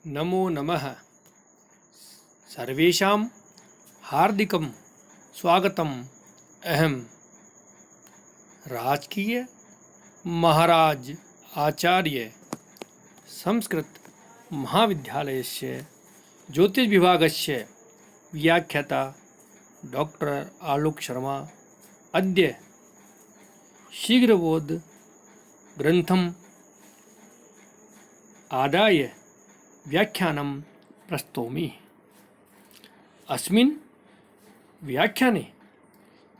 नमो नमः। सर्वेषां हार्दिकं स्वागतम्। अहं राजकीय महाराज आचार्य संस्कृत महाविद्यालयस्य ज्योतिषविभागस्य व्याख्याता डॉक्टर आलोक शर्मा अद्य शीघ्रबोध ग्रन्थम् आदाय व्याख्यानं प्रस्तौमि। अस्मिन् व्याख्याने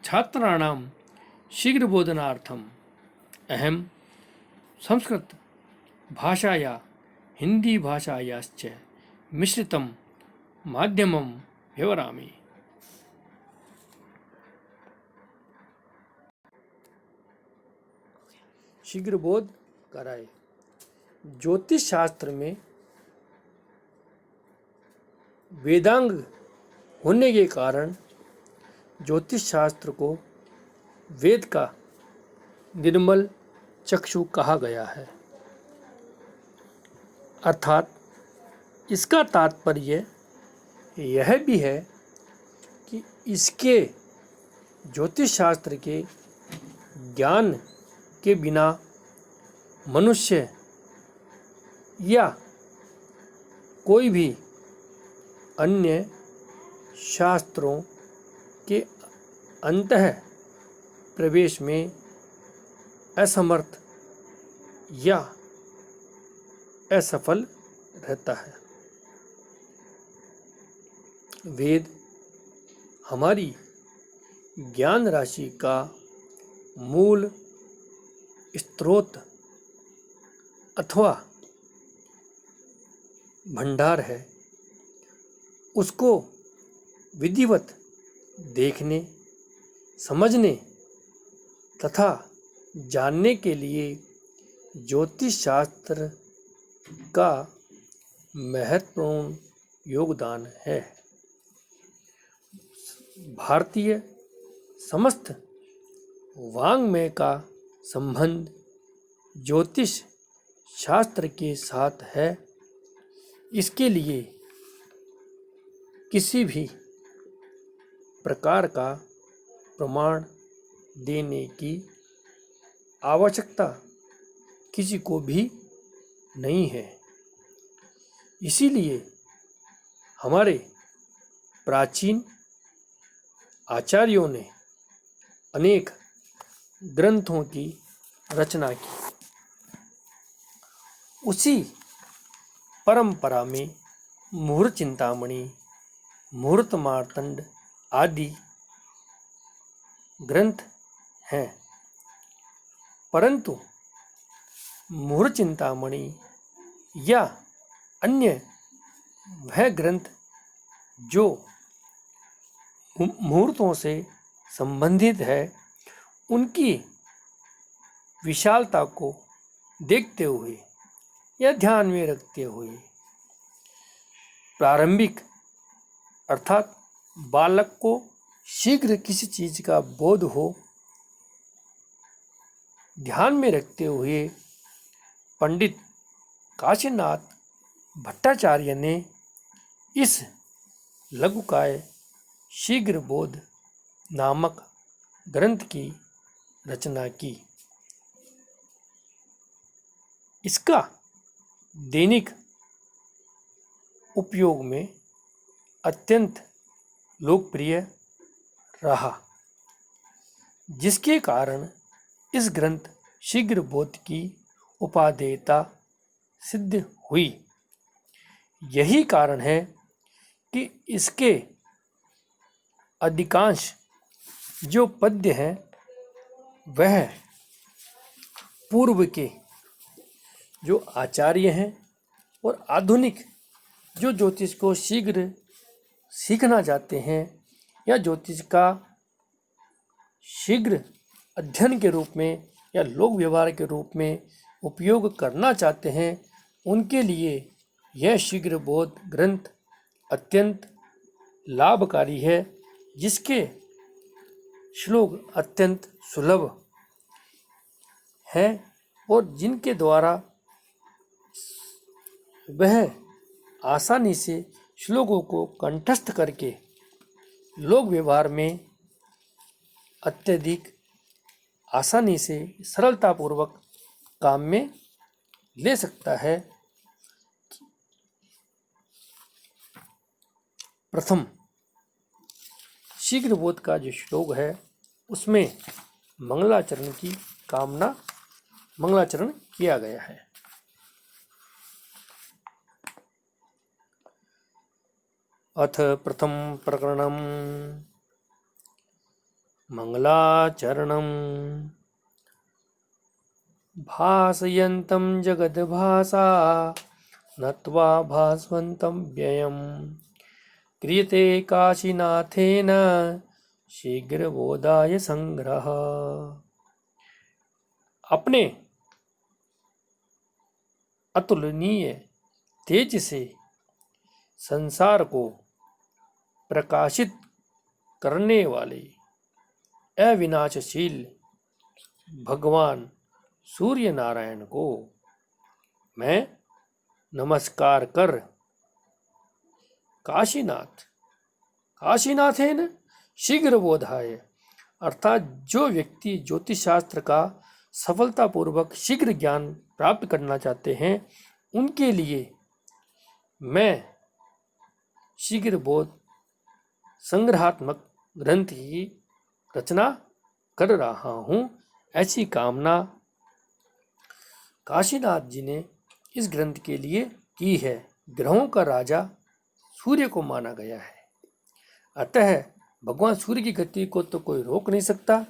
छात्राणां शीघ्रबोधनार्थम् अहं संस्कृतभाषाया हिन्दीभाषायाश्च मिश्रितं माध्यमं विवरामि। शीघ्रबोध कराए। ज्योतिष शास्त्र में वेदांग होने के कारण ज्योतिष शास्त्र को वेद का निर्मल चक्षु कहा गया है। अर्थात इसका तात्पर्य यह भी है कि इसके ज्योतिष शास्त्र के ज्ञान के बिना मनुष्य या कोई भी अन्य शास्त्रों के अंतः प्रवेश में असमर्थ या असफल रहता है। वेद हमारी ज्ञान राशि का मूल स्रोत अथवा भंडार है। उसको विधिवत देखने, समझने तथा जानने के लिए ज्योतिष शास्त्र का महत्वपूर्ण योगदान है। भारतीय समस्त वाङ्मय का संबंध ज्योतिष शास्त्र के साथ है। इसके लिए किसी भी प्रकार का प्रमाण देने की आवश्यकता किसी को भी नहीं है। इसीलिए हमारे प्राचीन आचार्यों ने अनेक ग्रंथों की रचना की। उसी परंपरा में मुहूर्त चिंतामणि, मुहूर्त मार्तंड आदि ग्रंथ हैं। परंतु मुहूर्त चिंतामणि या अन्य वह ग्रंथ जो मुहूर्तों से संबंधित है, उनकी विशालता को देखते हुए या ध्यान में रखते हुए प्रारंभिक अर्थात बालक को शीघ्र किसी चीज का बोध हो, ध्यान में रखते हुए पंडित काशीनाथ भट्टाचार्य ने इस लघुकाय शीघ्रबोध नामक ग्रंथ की रचना की। इसका दैनिक उपयोग में अत्यंत लोकप्रिय रहा, जिसके कारण इस ग्रंथ शीघ्रबोध की उपादेयता सिद्ध हुई। यही कारण है कि इसके अधिकांश जो पद्य हैं वह पूर्व के जो आचार्य हैं और आधुनिक जो ज्योतिष को शीघ्र सीखना चाहते हैं या ज्योतिष का शीघ्र अध्ययन के रूप में या लोक व्यवहार के रूप में उपयोग करना चाहते हैं, उनके लिए यह शीघ्रबोध ग्रंथ अत्यंत लाभकारी है, जिसके श्लोक अत्यंत सुलभ हैं और जिनके द्वारा वह आसानी से श्लोकों को कंठस्थ करके लोक व्यवहार में अत्यधिक आसानी से सरलतापूर्वक काम में ले सकता है। प्रथम शीघ्र बोध का जो श्लोक है उसमें मंगलाचरण की कामना, मंगलाचरण किया गया है। अथ प्रथम प्रकरणम मंगलाचरणम भासयन्तं जगद्भासा नत्वा भास्वन्तं व्ययम् क्रियते काशीनाथेन शीघ्रबोधाय संग्रह। अपने अतुलनीय तेज से संसार को प्रकाशित करने वाले अविनाशशील भगवान सूर्य नारायण को मैं नमस्कार कर काशीनाथेन शीघ्र बोधाय, अर्थात जो व्यक्ति ज्योतिष शास्त्र का सफलतापूर्वक शीघ्र ज्ञान प्राप्त करना चाहते हैं उनके लिए मैं शीघ्र बोध संग्रहात्मक ग्रंथ की रचना कर रहा हूँ, ऐसी कामना काशीनाथ जी ने इस ग्रंथ के लिए की है। ग्रहों का राजा सूर्य को माना गया है, अतः भगवान सूर्य की गति को तो कोई रोक नहीं सकता,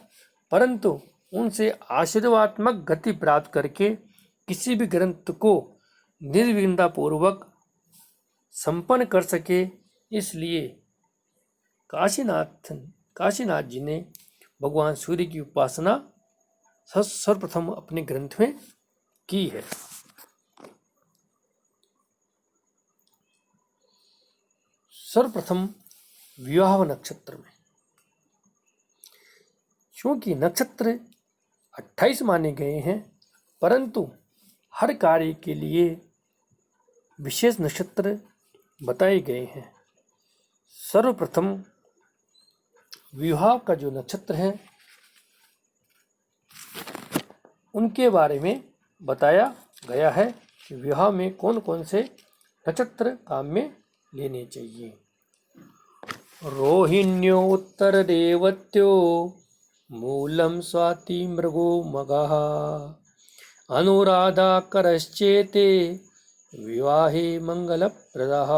परंतु उनसे आशीर्वादात्मक गति प्राप्त करके किसी भी ग्रंथ को निर्विघ्नता पूर्वक संपन्न कर सके, इसलिए काशीनाथ जी ने भगवान सूर्य की उपासना सर्वप्रथम अपने ग्रंथ में की है। सर्वप्रथम विवाह नक्षत्र में, क्योंकि नक्षत्र 28 माने गए हैं, परंतु हर कार्य के लिए विशेष नक्षत्र बताए गए हैं। सर्वप्रथम विवाह का जो नक्षत्र है उनके बारे में बताया गया है कि विवाह में कौन कौन से नक्षत्र काम में लेने चाहिए। रोहिण्यो उत्तर रेवत्यो मूलम स्वाति मृगो मगः अनुराधा करश्चेते विवाहे मंगलप्रदः।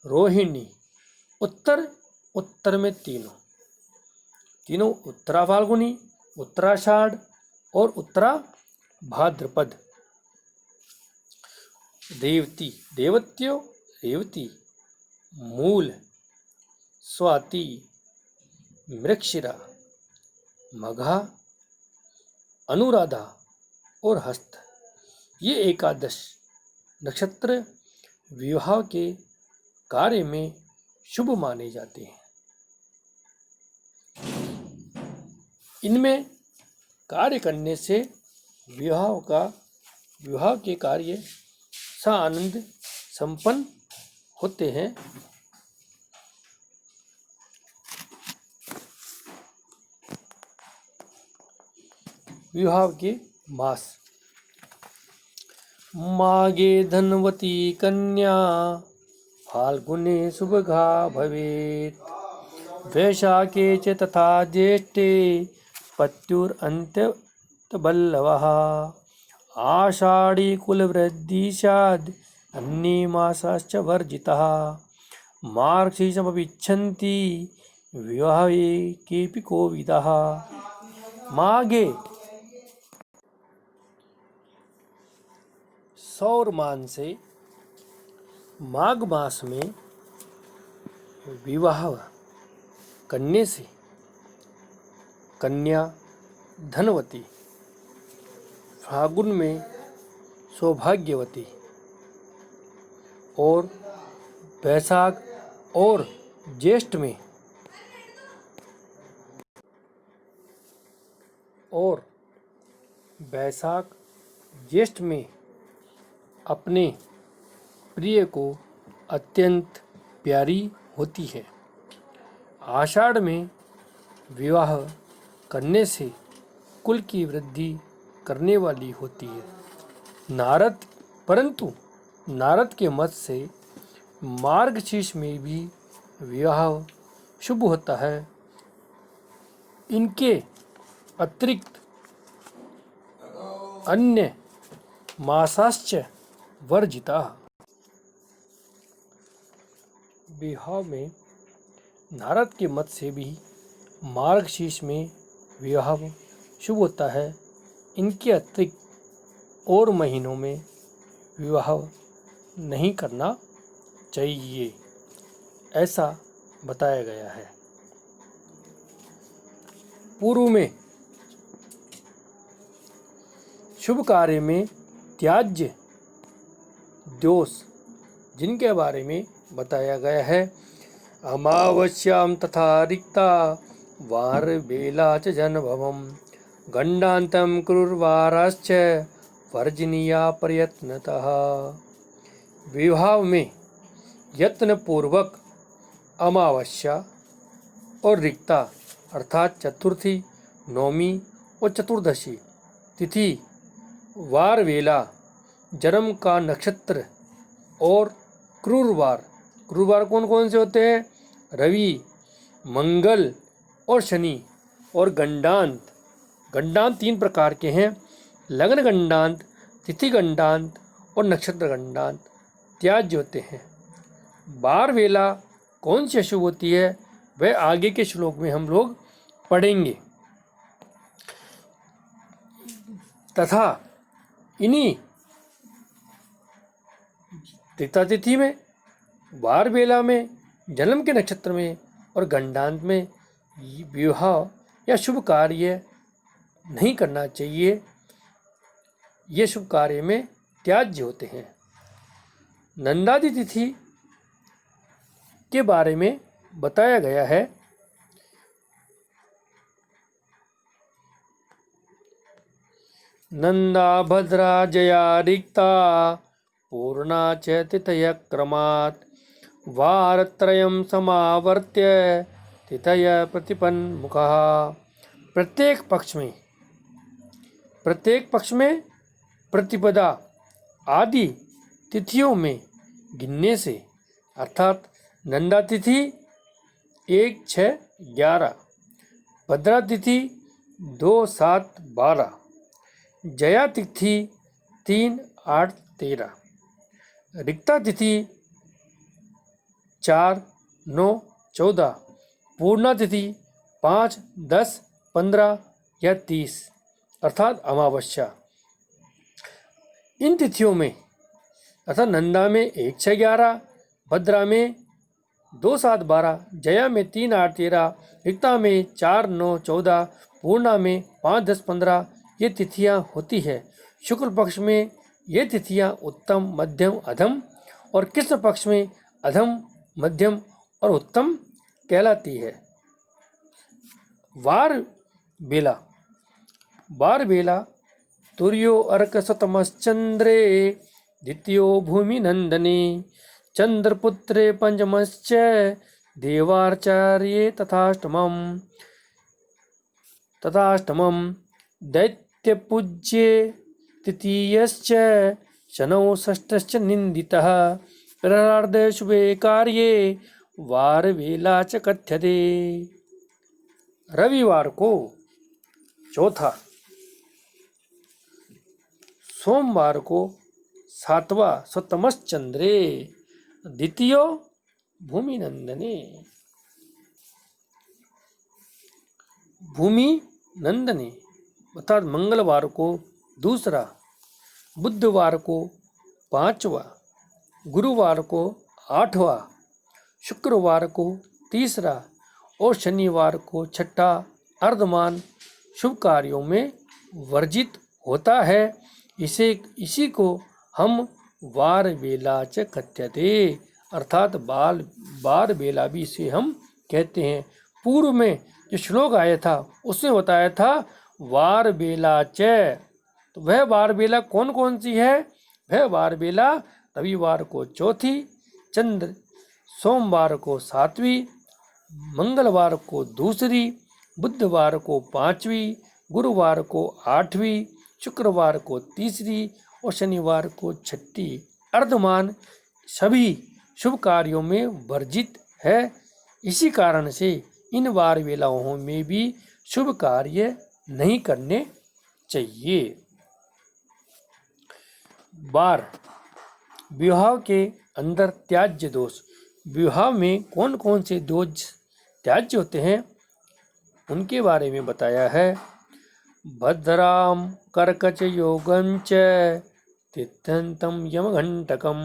रोहिणी उत्तर में तीनों उत्तरा फाल्गुनी, उत्तराषाढ़ और उत्तरा भाद्रपद। रेवती मूल, स्वाति, मृगशिरा, मघा, अनुराधा और हस्त, ये 11 नक्षत्र विवाह के कार्य में शुभ माने जाते हैं। इनमें कार्य करने से विवाह के कार्य सानंद संपन्न होते हैं। विवाह के मास: माघे धनवती कन्या, फाल्गुने सुभगा भवेत्, वैशाखे च तथा ज्येष्ठे पत्युरन्त्यबल्लवः, आषाढ़ी कुलवृद्धि स्याद्, अन्ये मासाश्च वर्जितः, मार्गशीर्षमभिच्छन्ति विवाहे केऽपि कोविदः। माघे सौरमान से माघ मास में विवाह करने से कन्या धनवती, फाल्गुन में सौभाग्यवती और वैशाख और ज्येष्ठ में अपने प्रिय को अत्यंत प्यारी होती है। आषाढ़ में विवाह करने से कुल की वृद्धि करने वाली होती है। परंतु नारद के मत से मार्गशीर्ष में भी विवाह शुभ होता है। इनके अतिरिक्त अन्य मासाश्च वर्जिता। विवाह में नारद के मत से भी मार्गशीर्ष में विवाह शुभ होता है। इनके अतिरिक्त और महीनों में विवाह नहीं करना चाहिए, ऐसा बताया गया है। पूर्व में शुभ कार्य में त्याज्य दोष जिनके बारे में बताया गया है। अमावस्याम तथा रिक्ता वार बेला च जनभवम गंडांतम क्रूरवाराश्च वर्जनीया प्रयत्नतः। विवाह में यत्न पूर्वक अमावस्या और रिक्ता अर्थात चतुर्थी, नौमी और चतुर्दशी तिथि, वार वेला, जन्म का नक्षत्र और क्रूरवार। क्रूरवार कौन कौन से होते हैं? रवि, मंगल और शनि। और गंडांत, गंडांत 3 प्रकार के हैं। लग्न गंडांत, तिथि गंडांत और नक्षत्र गंडांत त्याज्य होते हैं। बार वेला कौन सी अशुभ होती है वह आगे के श्लोक में हम लोग पढ़ेंगे। तथा इन्हीं त्रिता तिथि में, वार वेला में, जन्म के नक्षत्र में और गंडांत में विवाह या शुभ कार्य नहीं करना चाहिए। ये शुभ कार्य में त्याज्य होते हैं। नंदादि तिथि के बारे में बताया गया है। नंदा भद्रा जया रिक्ता पूर्णा च तिथय क्रमात् वारत्रयं समावर्त्य तिथय प्रतिपन्मुखः। प्रत्येक पक्ष में प्रतिपदा आदि तिथियों में गिनने से, अर्थात नंदा तिथि 1, 6, 11, भद्रा तिथि 2, 7, 12, जया तिथि 3, 8, 13, रिक्ता तिथि 4, 9, 14, पूर्णा तिथि 5, 10, 15 या 30 अर्थात अमावस्या। इन तिथियों में अर्थात नंदा में 1, 6, 11, भद्रा में 2, 7, 12, जया में 3, 8, 13, रिक्ता में 4, 9, 14, पूर्णा में 5, 10, 15 ये तिथियां होती है। शुक्ल पक्ष में ये तिथियां उत्तम, मध्यम, अधम और कृष्ण पक्ष में अधम, मध्यम और उत्तम कहलाती है। वार बेला तुर्यो अर्क सतमश्चंद्रे द्वितीयो भूमि नंदने चंद्रपुत्रे पंचमश्च देवाचार्ये तथाष्टमम् दैत्यपूज्ये तृतीयश्च शनौ षष्ठश्च निंदितः प्रहरार्धे शुभे कार्ये वारवेला च कथ्यते। रविवार को चौथा, सोमवार को 7वां सतमश्चंद्रे, द्वितीयो भूमि नंदने। भूमि नंदने अर्थात मंगलवार को दूसरा, बुधवार को 5वां, गुरुवार को 8वां, शुक्रवार को तीसरा और शनिवार को 6ठा अर्धमान शुभ कार्यों में वर्जित होता है। इसी को हम वार बेला च कथ्यते अर्थात बार बेला भी इसे हम कहते हैं। पूर्व में जो श्लोक आया था उसमें बताया था वार बेला च, तो वह वार बेला कौन कौन सी है? वह वार बेला रविवार को चौथी, चंद्र सोमवार को सातवीं, मंगलवार को दूसरी, बुधवार को पांचवी, गुरुवार को आठवीं, शुक्रवार को तीसरी और शनिवार को छठी। अर्धमान सभी शुभ कार्यों में वर्जित है। इसी कारण से इन वार वेलाओं में भी शुभ कार्य नहीं करने चाहिए। वार विवाह के अंदर त्याज्य दोष। विवाह में कौन कौन से दोष त्याज्य होते हैं उनके बारे में बताया है। भद्राम कर्कच योगं च तिथ्यन्तं यमघंटकं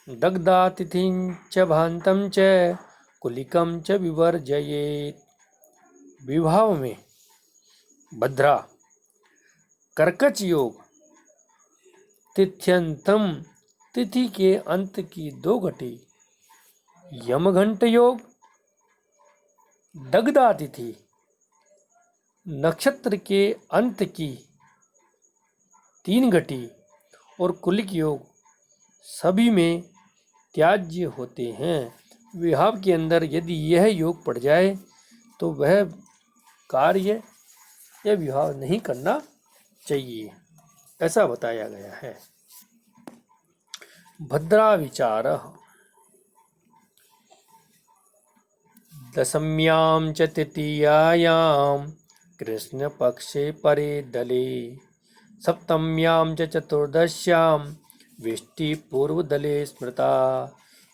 दग्धातिथिं च भान्तं च कुलिकं च विवर्जयेत्। विवाह में भद्रा कर्कच योग, तिथ्यंतम तिथि के अंत की 2 घटी, यमघंट योग, दग्धा तिथि नक्षत्र के अंत की 3 घटी और कुलिक योग सभी में त्याज्य होते हैं। विवाह के अंदर यदि यह योग पड़ जाए तो वह कार्य या विवाह नहीं करना चाहिए, ऐसा बताया गया है। भद्रा विचार। दशम्यां च तृतीयायां कृष्ण पक्षे परे दले, सप्तम्यां च चतुर्दश्यां विष्टि पूर्व दले स्मृता,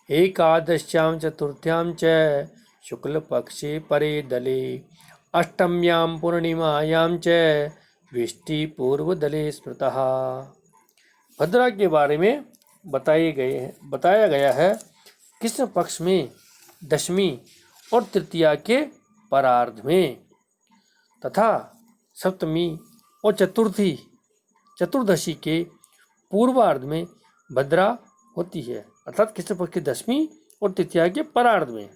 एकादश्यां चतुर्थ्यां च शुक्ल पक्षे परे दले, अष्टम्यां पूर्णिमायां च विष्टि पूर्व दले स्मृतः। भद्रा के बारे में बताया गया है। कृष्ण पक्ष में दशमी और तृतीया के परार्ध में तथा सप्तमी और चतुर्दशी के पूर्वार्ध में भद्रा होती है। अर्थात कृष्ण पक्ष की दशमी और तृतीया के परार्ध में,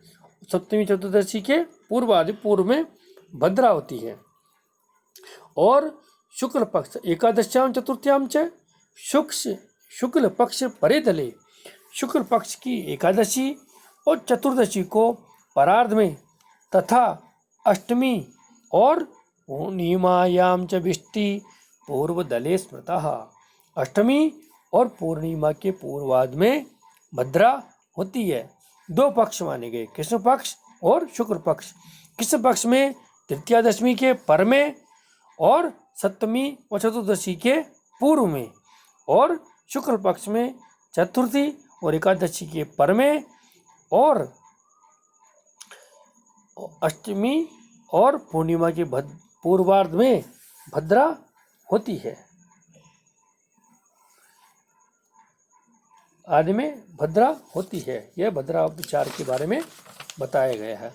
सप्तमी चतुर्दशी के पूर्व में भद्रा होती है। और शुक्ल पक्ष एकादश्याम चतुर्थ्याम च शुक्ल पक्ष परे दले, शुक्ल पक्ष की एकादशी और चतुर्दशी को परार्ध में तथा अष्टमी और पूर्णिमायाम च विष्टि पूर्व दले स्मृतः। अष्टमी और पूर्णिमा के पूर्वार्ध में भद्रा होती है। 2 पक्ष माने गए, कृष्ण पक्ष और शुक्ल पक्ष। कृष्ण पक्ष में तृतीया दशमी के पर में और सप्तमी और चतुर्दशी के पूर्व में, और शुक्ल पक्ष में चतुर्थी और एकादशी के पर में और अष्टमी और पूर्णिमा के पूर्वार्ध में भद्रा होती है। आदि में भद्रा होती है। यह भद्रा विचार के बारे में बताया गया है।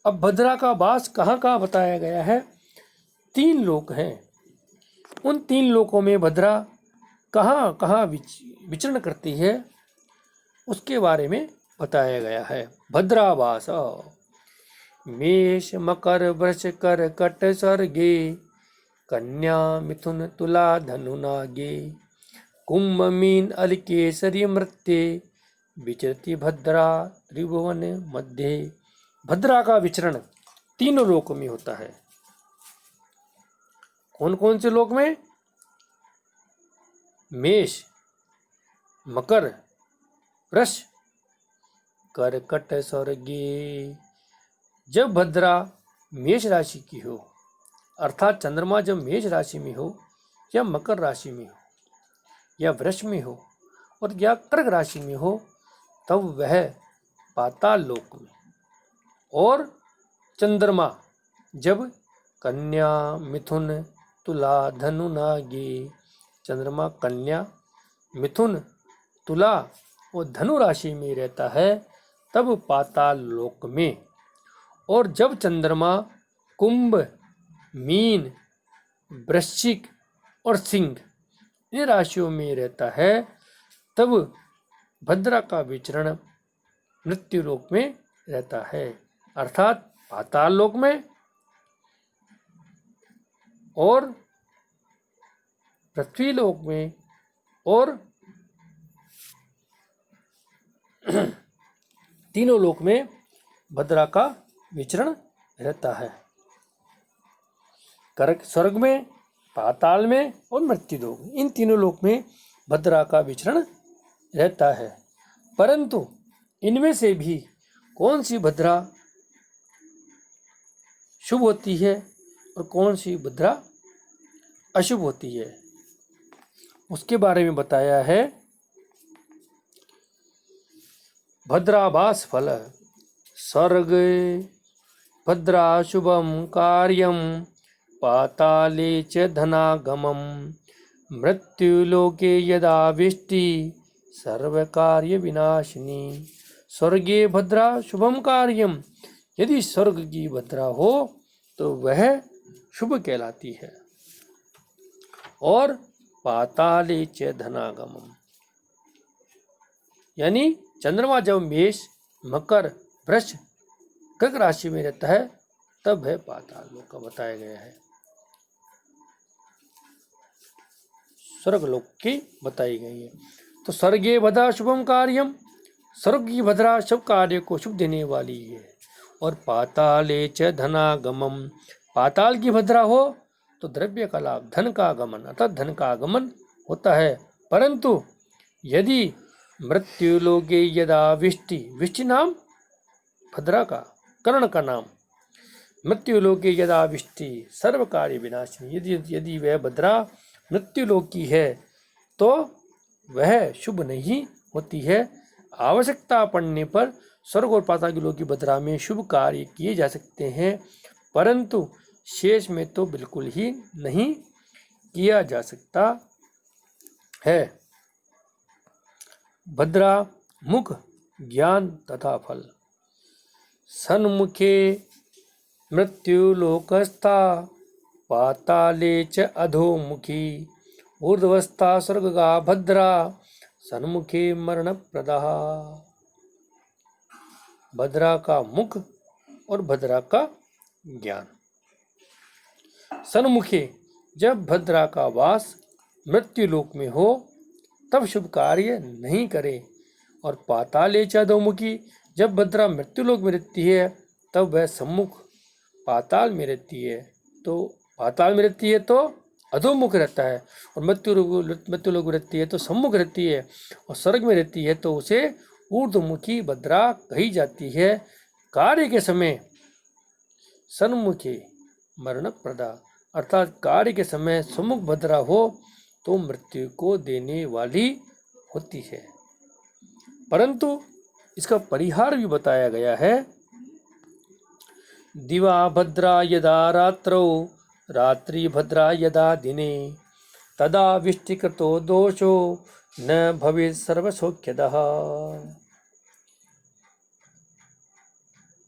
अब भद्रा का वास कहाँ कहाँ बताया गया है। 3 लोक हैं। उन 3 लोकों में भद्रा कहाँ कहाँ विचरण करती है उसके बारे में बताया गया है। भद्रावास मेष मकर वृष कर्कट सर्गे, कन्या मिथुन तुला धनु नागे, कुंभ मीन अलिकेसरी मृत्ये, विचरती भद्रा त्रिभुवन मध्य। भद्रा का विचरण 3 लोक में होता है। कौन कौन से लोक में? मेष, मकर, वृष, कर्कट स्वर्गे। जब भद्रा मेष राशि की हो, अर्थात चंद्रमा जब मेष राशि में हो या मकर राशि में हो या वृष में हो और या कर्क राशि में हो, तब वह पाताल लोक में। और चंद्रमा जब कन्या मिथुन तुला धनु नागे, चंद्रमा कन्या मिथुन तुला और धनु राशि में रहता है तब पाताल लोक में। और जब चंद्रमा कुंभ, मीन, वृश्चिक और सिंह इन राशियों में रहता है तब भद्रा का विचरण मृत्यु लोक में रहता है, अर्थात पाताल लोक में और पृथ्वी लोक में और तीनों लोक में भद्रा का विचरण रहता है। स्वर्ग में, पाताल में और मृत्यु लोक, इन तीनों लोक में भद्रा का विचरण रहता है। परंतु इनमें से भी कौन सी भद्रा शुभ होती है और कौन सी भद्रा अशुभ होती है, उसके बारे में बताया है। भद्राभास फल स्वर्ग भद्रा शुभम कार्यम पाताले च धनागमम मृत्युलोके यदा विष्टि सर्वकार्य विनाशिनी। स्वर्गे भद्रा शुभम कार्यम, यदि स्वर्ग की भद्रा हो तो वह शुभ कहलाती है। और पाताले च धनागमम, यानी चंद्रमा जब मेष, मकर, वृष, कर्क राशि में रहता है तब है पाताल लोक का बताया गया है। स्वर्ग लोक की बताई गई है। तो स्वर्गे भद्रा शुभम कार्यम, स्वर्ग की भद्रा शुभ कार्य को शुभ देने वाली है। और पाताले च धनागमम, पाताल की भद्रा हो तो द्रव्य का लाभ, धन का आगमन, अर्थात धन का आगमन होता है। परंतु यदि मृत्यु लोके यदा विष्टि, विष्टि नाम भद्रा का, कर्ण का नाम, मृत्यु लोके यदा विष्टि सर्व कार्य विनाशिनी, यदि वह भद्रा मृत्यु लोक की है तो वह शुभ नहीं होती है। आवश्यकता पड़ने पर स्वर्ग और पाताल के लोक की भद्रा में शुभ कार्य किए जा सकते हैं, परंतु शेष में तो बिल्कुल ही नहीं किया जा सकता है। भद्रा मुख ज्ञान तथा फल सन्मुखे मृत्यु लोकस्था पाताले च अधोमुखी ऊर्ध्वस्था स्वर्गा भद्रा सन्मुखे मरण प्रदा। भद्रा का मुख और भद्रा का ज्ञान। सन्मुखे, जब भद्रा का वास मृत्यु लोक में हो तब शुभ कार्य नहीं करे। और पाताले च अधोमुखी, जब भद्रा मृत्यु लोक में रहती है तब वह सम्मुख पाताल में रहती है, तो पाताल में रहती है तो अधोमुख रहता है, और मृत्यु लोक में रहती है तो सम्मुख रहती है, और स्वर्ग में रहती है तो उसे ऊर्ध्वमुखी भद्रा कही जाती है। कार्य के समय सन्मुखे मरण प्रदा, अर्थात कार्य के समय सम्मुख भद्रा हो तो मृत्यु को देने वाली होती है। परंतु इसका परिहार भी बताया गया है। दिवा भद्रा यदा रात्रौ रात्रि भद्रा यदा दिने तदा विष्टिकृतो दोषो न भवेत् सर्वसौख्यदः।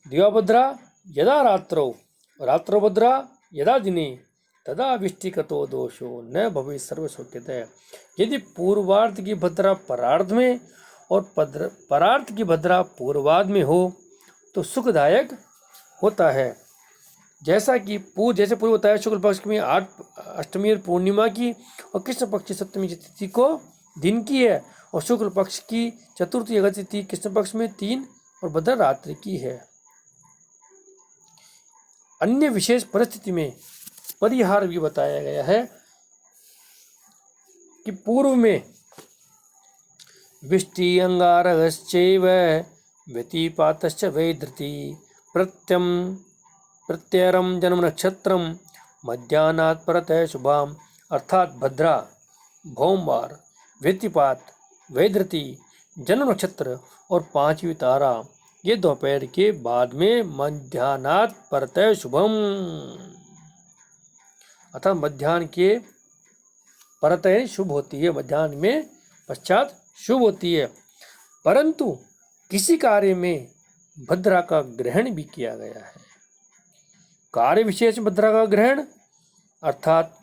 दिवा भद्रा यदा रात्रौ, रात्रो भद्रा यदा दिने तदा विष्टिकृतो दोषो न भवेत् सर्वसौख्यदः। यदि पूर्वार्ध की भद्रा परार्ध में और परार्थ की भद्रा पूर्वार्ध में हो तो सुखदायक होता है। जैसे पूर्व होता है शुक्ल पक्ष में 8 अष्टमी और पूर्णिमा की, और कृष्ण पक्ष की सप्तमी तिथि को दिन की है, और शुक्ल पक्ष की चतुर्थी अगस्त तिथि कृष्ण पक्ष में 3 और भद्रा रात्रि की है। अन्य विशेष परिस्थिति में परिहार भी बताया गया है कि पूर्व में विष्टि अंगारगश्चैव व्यतिपातश्च वैधृति प्रत्ययरम जन्म नक्षत्रम मध्याह्नात् परतः शुभाम, अर्थात भद्रा, भौमवार, व्यतिपात, वैधृति, जन्म नक्षत्र और 5वीं तारा, ये दोपहर के बाद में मध्याह्नात् परतः शुभम, अर्थात मध्याह्न के परतः शुभ होती है, मध्याह्न में पश्चात शुभ होती है। परंतु किसी कार्य में भद्रा का ग्रहण भी किया गया है। कार्य विशेष भद्रा का ग्रहण अर्थात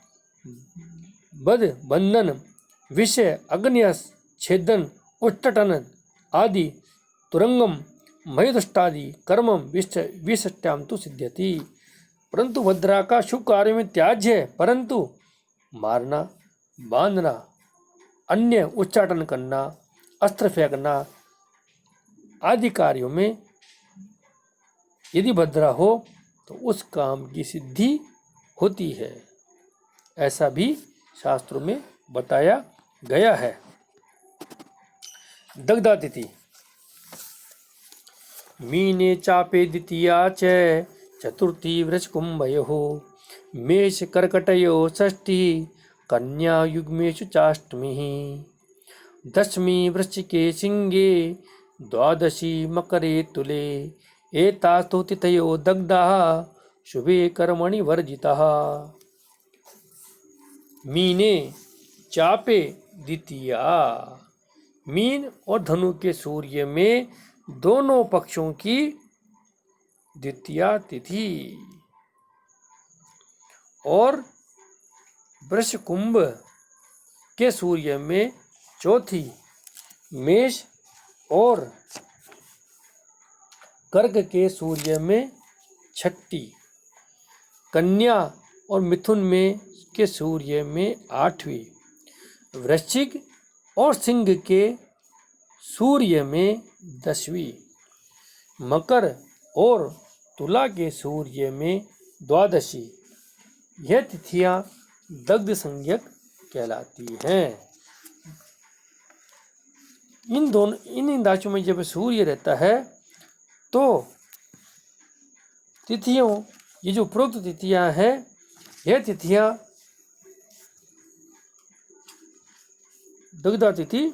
बध, बंधन, विषय, अग्न्यस, छेदन, उट्टटन आदि, तुरंगम, मयुदष्टादि कर्मम विशिष्टाम तु सिद्ध्यति। परंतु भद्रा का शुभ कार्य में त्याज्य है, परंतु मारना, बांधना, अन्य उच्चाटन करना, अस्त्र फेंकना, आदि कार्यों में यदि भद्रा हो तो उस काम की सिद्धि होती है, ऐसा भी शास्त्रों में बताया गया है। दग्धा तिथि। मीने चापे द्वितीया च चतुर्थी वृषकुंभयोः मेष कर्कटयोः षष्ठी कन्या युग्मेषु चाष्टमी दशमी वृश्चिके सिंहे द्वादशी मकरे तुले एतास्तु तिथयो दग्धाः शुभे कर्मणि वर्जिताः। मीने चापे द्वितीया। मीन और धनु के सूर्य में दोनों पक्षों की द्वितीया तिथि और वृष कुंभ के सूर्य में चौथी, मेष और कर्क के सूर्य में छठी, कन्या और मिथुन में के सूर्य में आठवीं, वृश्चिक और सिंह के सूर्य में 10वीं, मकर और तुला के सूर्य में 12वीं, यह तिथियां दग्ध संज्ञक कहलाती हैं। इन राशियों में जब सूर्य रहता है तो तिथियों, ये जो उपरोक्त तिथियां हैं, यह तिथियां दग्धा तिथि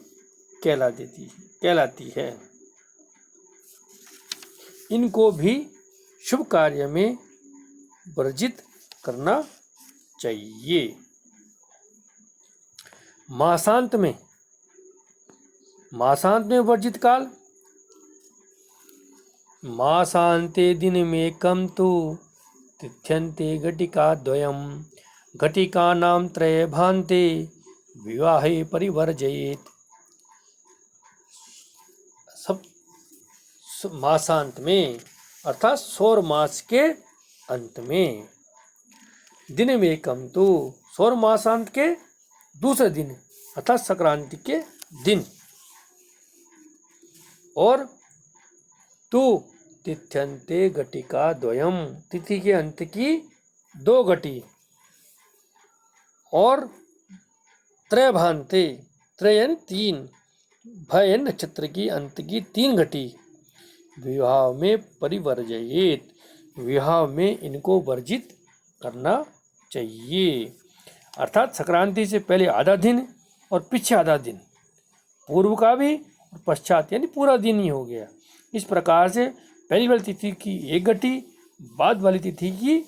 कहलाती है। इनको भी शुभ कार्य में वर्जित करना चाहिए। मासांत में वर्जित काल। मासांते दिन में कम तु तिथ्यन्ते घटिका द्वयम् घटिकानां त्रये भान्ते विवाहे परिवर्जयेत्। सब मासांत में अर्थात सौर मास के अंत में, दिन में कम तो सौर मासांत के दूसरे दिन अर्थात संक्रांति के दिन, और तु तिथ्यन्ते घटिका द्वयम्, तिथि के अंत की 2 घटी, और त्रयभान्ते, त्रयन 3, भय नक्षत्र की अंत की 3 घटी, विवाह में परिवर्जयेत, विवाह में इनको वर्जित करना चाहिए। अर्थात संक्रांति से पहले आधा दिन और पीछे आधा दिन, पूर्व का भी और पश्चात यानी पूरा दिन ही हो गया। इस प्रकार से पहली वाली तिथि की 1 घटी, बाद वाली तिथि की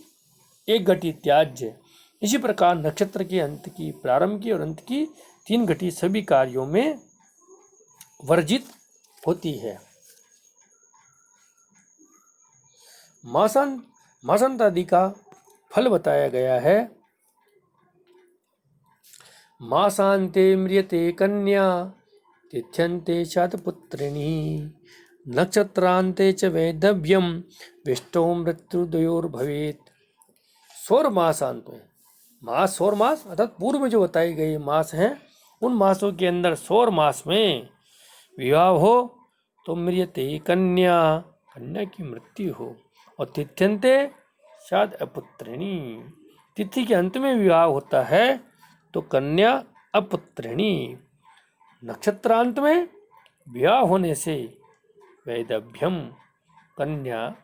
1 घटी त्याज्य। इसी प्रकार नक्षत्र के अंत की, प्रारंभ की और अंत की 3 घटी सभी कार्यों में वर्जित होती है। मासांत आदि का फल बताया गया है। मासांते म्रियते कन्या तिथ्यन्ते शतपुत्रिणी नक्षत्रांते च वैदव्यम विष्टो मृत्युदयोर्भवेत्। सौर मासांत में, सौर मास अर्थात पूर्व में जो बताए गए मास हैं, उन मासों के अंदर सौर मास में विवाह हो तो म्रियते कन्या, कन्या की मृत्यु हो, और तिथ्यन्ते शाद अपुत्रिणी, तिथि के अंत में विवाह होता है तो कन्या अपुत्रिणी। नक्षत्रांत में विवाह होने से वैदव्यम, कन्या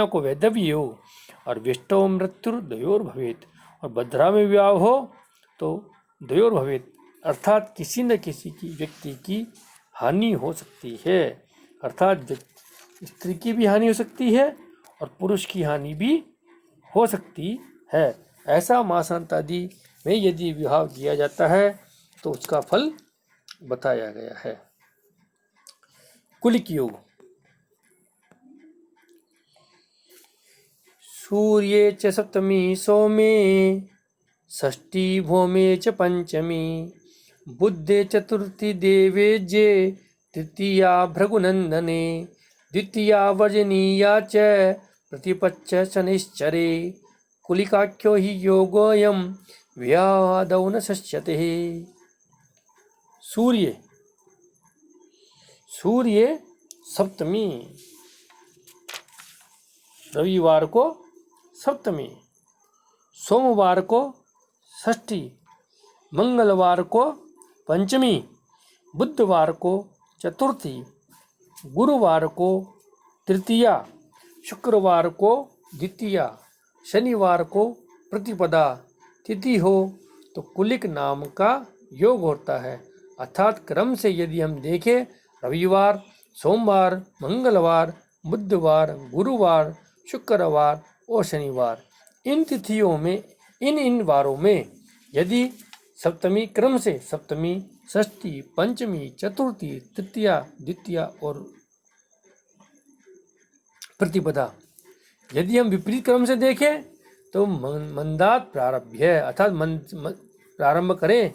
को वैदव्य हो, और विष्टो मृत्यु द्वयोर भवेत, और भद्रा में विवाह हो तो द्वयोर भवेत, अर्थात किसी न किसी की व्यक्ति की हानि हो सकती है, अर्थात स्त्री की भी हानि हो सकती है और पुरुष की हानि भी हो सकती है। ऐसा मासांत आदि में यदि विवाह किया जाता है तो उसका फल बताया गया है। कुलिक योग। सूर्ये च सप्तमी सौमे षष्ठी भौमे च पंचमी बुद्धे चतुर्थी देवेज्ये तृतीया भृगुनंदने द्वितीया वर्जनीया च प्रतिपच्छ शनिश्चरे कुलिकाख्यो हि योगोऽयं विवाहादौ न शस्यते। सूर्य सप्तमी, रविवार को सप्तमी, सोमवार को षष्ठी, मंगलवार को पंचमी, बुधवार को चतुर्थी, गुरुवार को तृतीया, शुक्रवार को द्वितीया, शनिवार को प्रतिपदा तिथि हो तो कुलिक नाम का योग होता है। अर्थात क्रम से यदि हम देखें, रविवार, सोमवार, मंगलवार, बुधवार, गुरुवार, शुक्रवार और शनिवार, इन तिथियों में इन वारों में यदि सप्तमी क्रम से सप्तमी, षष्ठी, पंचमी, चतुर्थी, तृतीया, द्वितीया और प्रतिपदा, यदि हम विपरीत क्रम से देखें तो मंदात प्रारभ्य, अर्थात प्रारंभ करें,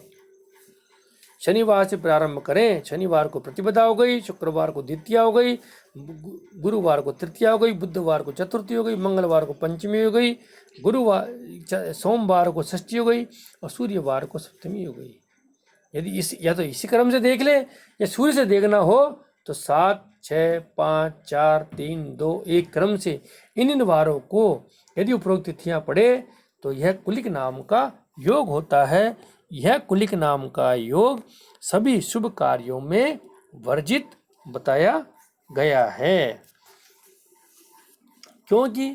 शनिवार से प्रारंभ करें, शनिवार को प्रतिपदा हो गई, शुक्रवार को द्वितीया हो गई, गुरुवार को तृतीया हो गई, बुधवार को चतुर्थी हो गई, मंगलवार को पंचमी हो गई, सोमवार को षष्ठी हो गई और सूर्यवार को सप्तमी हो गई। यदि या तो इसी क्रम से देख ले या सूर्य से देखना हो तो 7, 6, 5, 4, 3, 2, 1 क्रम से इन वारों को यदि उपरोक्त तिथियां पढ़े तो यह कुलिक नाम का योग होता है। यह कुलिक नाम का योग सभी शुभ कार्यों में वर्जित बताया गया है, क्योंकि